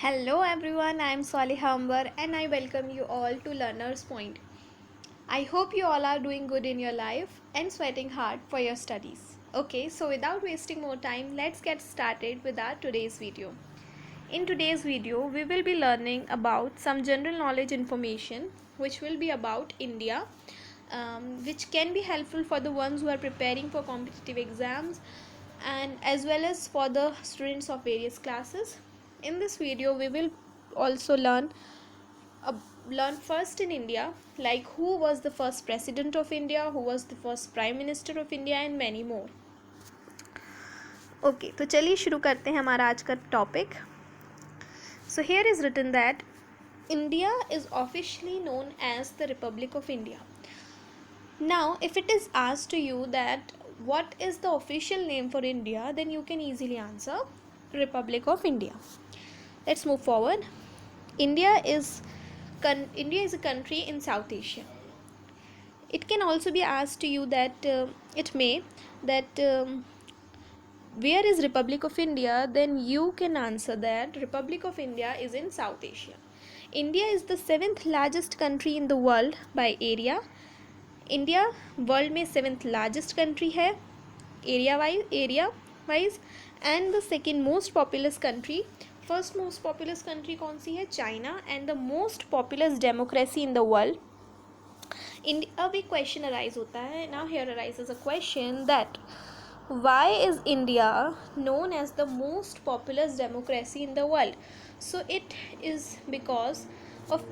Hello everyone, I am Swaliha Ambar and I welcome you all to Learner's Point. I hope you all are doing good in your life and sweating hard for your studies. Okay, so without wasting more time, let's get started with our today's video. In today's video, we will be learning about some general knowledge information which will be about India, which can be helpful for the ones who are preparing for competitive exams and as well as for the students of various classes. In this video, we will also uh, learn first in India, like who was the first president of India, who was the first prime minister of India and many more. Okay तो चलिए शुरू करते हैं हमारा आज का topic. So here is written that India is officially known as the Republic of India. Now, if it is asked to you that what is the official name for India, then you can easily answer Republic of India. Let's move forward. India is a country in South Asia. It can also be asked to you that where is Republic of India, then you can answer that Republic of India is in South Asia. India is the 7th largest country in the world by area. India world में 7th largest country है area wise and the second most populous country. First most populous country कौन सी है? China. And the most populous democracy in the world. अब एक question arise होता है. Now here arises a question that why is India known as the most populous democracy in the world? So it is because of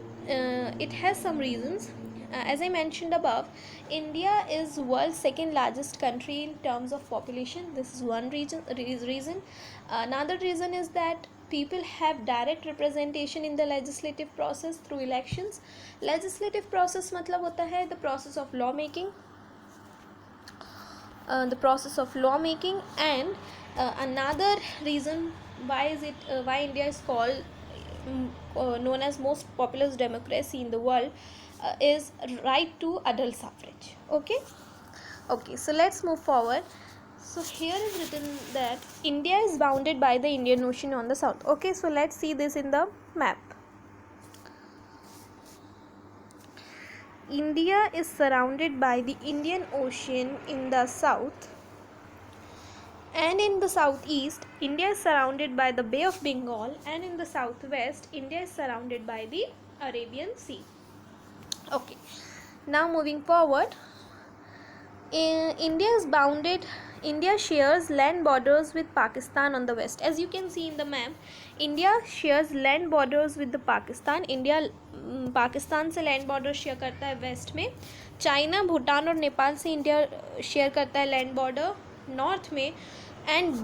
it has some reasons. As I mentioned above, India is world's second largest country in terms of population. This is one reason. Another reason is that people have direct representation in the legislative process through elections. Legislative process मतलब होता है the process of law making. And another reason why India is called known as most populous democracy in the world is right to adult suffrage. Okay, so let's move forward. So here is written that India is bounded by the Indian Ocean on the south. Okay, so let's see this in the map. India is surrounded by the Indian Ocean in the south, and in the southeast India is surrounded by the Bay of Bengal, and in the southwest India is surrounded by the Arabian Sea. Okay, now moving forward, India shares land borders with Pakistan on the west. As you can see in the map, India shares land borders with the Pakistan. India Pakistan से land border share करता है waste में. China, Bhutan और नेपाल से India share करता है land border north में. And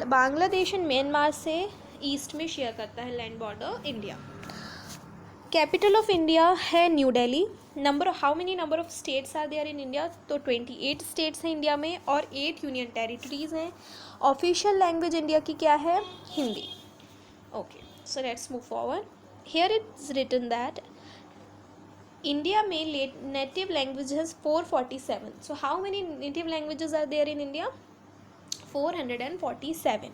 Bangladesh and Myanmar से ईस्ट में शेयर करता है land border India. Capital of India है New Delhi. How many number of states are there in India? तो 28 स्टेट्स हैं इंडिया में और 8 यूनियन टेरिटरीज हैं. ऑफिशियल लैंग्वेज इंडिया की क्या है? Hindi. Okay, so let's move forward. Here it's written that India में native languages 447. So how many native languages are there in India? 447.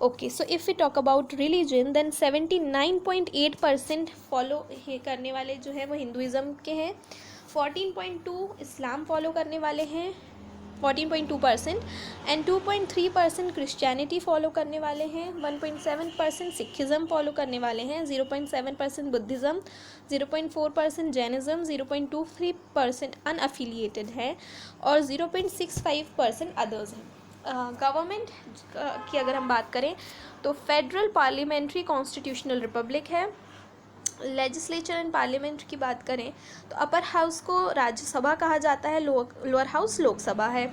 Okay, so if we talk about religion, then 79.8% follow करने वाले जो है वो Hinduism के हैं. 14.2 इस्लाम follow करने वाले हैं, 14.2%. एंड 2.3% क्रिश्चियनिटी फॉलो करने वाले हैं. 1.7% सिखिज़म फॉलो करने वाले हैं. 0.7% बुद्धिज़्म. 0.4% जैनिज़्म. 0.23% अनअफिलिएटेड है और 0.65% अदर्स हैं. गवर्नमेंट की अगर हम बात करें तो फेडरल पार्लियामेंट्री कॉन्स्टिट्यूशनल रिपब्लिक है. लेजिस्लेचर एंड पार्लियामेंट की बात करें तो अपर हाउस को राज्यसभा कहा जाता है, लोअर हाउस लोकसभा है.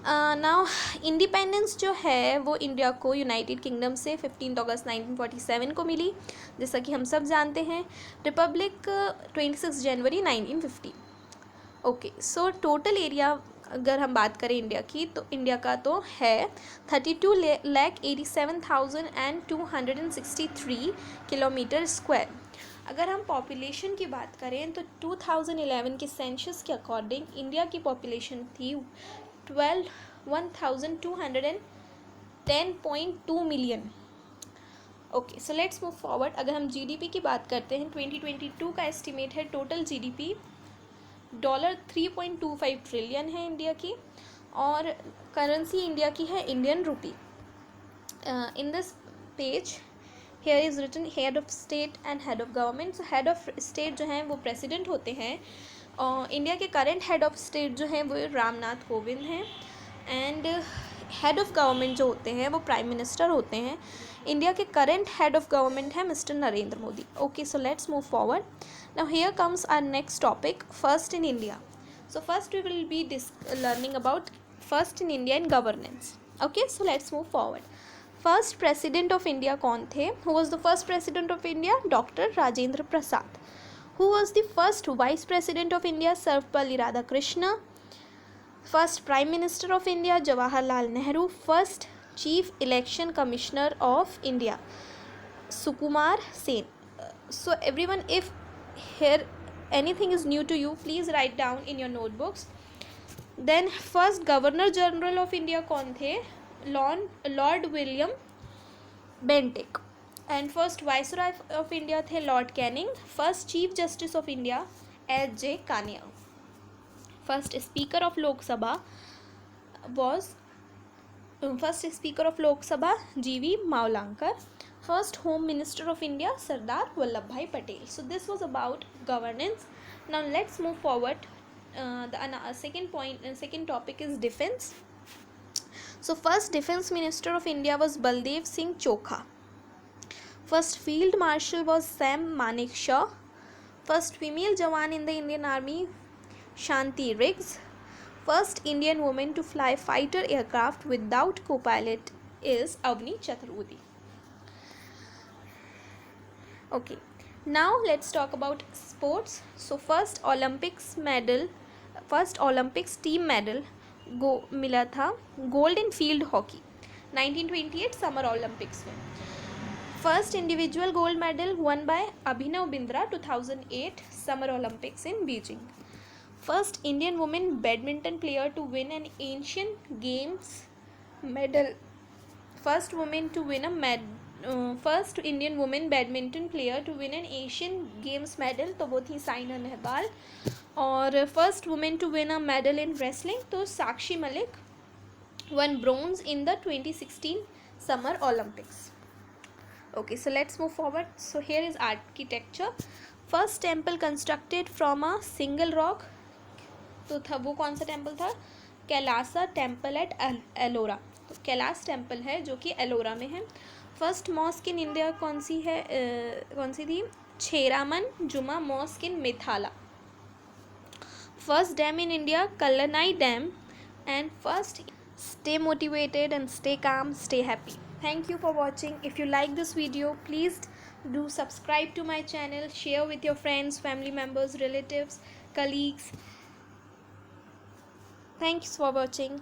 नाउ इंडिपेंडेंस जो है वो इंडिया को यूनाइटेड किंगडम से 15 अगस्त 1947 को मिली, जैसा कि हम सब जानते हैं. रिपब्लिक 26 जनवरी 1950. ओके, सो टोटल एरिया अगर हम बात करें इंडिया की तो इंडिया का तो है 32,87,263 किलोमीटर स्क्वायर. अगर हम पॉपुलेशन की बात करें तो 2011 के सेंसस के अकॉर्डिंग इंडिया की पॉपुलेशन थी 12,210.2 million. Okay, so let's move forward. अगर हम जीडीपी की बात करते हैं, 2022 का एस्टिमेट है टोटल जीडीपी $3.25 ट्रिलियन है इंडिया की, और करेंसी इंडिया की है Indian rupee. In this page here is written head of state and head of government. So head of state जो हैं वो प्रेसिडेंट होते हैं, और इंडिया के करंट हेड ऑफ स्टेट जो हैं वो रामनाथ कोविंद हैं, एंड हेड ऑफ गवर्नमेंट जो होते हैं वो प्राइम मिनिस्टर होते हैं। इंडिया के करंट हेड ऑफ गवर्नमेंट है mister Narendra Modi. Okay, so let's move forward. Now here comes our next topic, first in India. So first we will be learning about first in India in governance. Okay, so let's move forward. First president of India कौन थे? Who was the first president of India? Doctor Rajendra Prasad. Who was the first vice president of India? Sarvepalli Radhakrishna. First prime minister of India? Jawaharlal Nehru. First chief election commissioner of India? Sukumar Sen. So everyone, if here anything is new to you, please write down in your notebooks. Then first governor general of India कौन थे? Lord William Bentinck. And first viceroy of India थे lord Canning. First chief justice of India H J. Kania. First speaker of Lok Sabha G V. Mavalankar. First home minister of India Sardar Vallabh Bhai Patel. So this was about governance. Now let's move forward. second topic is defense. So first defense minister of India was Baldev Singh Chokha. First field marshal was Sam Manekshaw. First female jawan in the Indian Army, Shanti Riggs. First Indian woman to fly fighter aircraft without co-pilot is Avni Chaturvedi. Okay, now let's talk about sports. So first Olympics team medal मिला था gold in field hockey 1928 summer Olympics में। First individual gold medal won by Abhinav Bindra 2008 summer Olympics in Beijing. First Indian women badminton player to win an Asian Games medal. First Indian women badminton player to win an Asian Games medal, तो वो थी साइना नेहवाल। और first women to win a medal in wrestling, तो Sakshi Malik won bronze in the 2016 summer Olympics. Okay, so let's move forward. So here is architecture. First temple constructed from a single rock, तो था वो कौन सा टेम्पल था? Kailasa temple at Ellora. तो Kailash temple है जो कि एलोरा में है। फर्स्ट मॉस्क इन इंडिया कौन सी थी? Cheraman Juma mosque in Methala. First dam in India Kallanai dam. And first stay motivated and stay calm, stay happy. Thank you for watching. If you like this video, please do subscribe to my channel, share with your friends, family members, relatives, colleagues. Thanks for watching.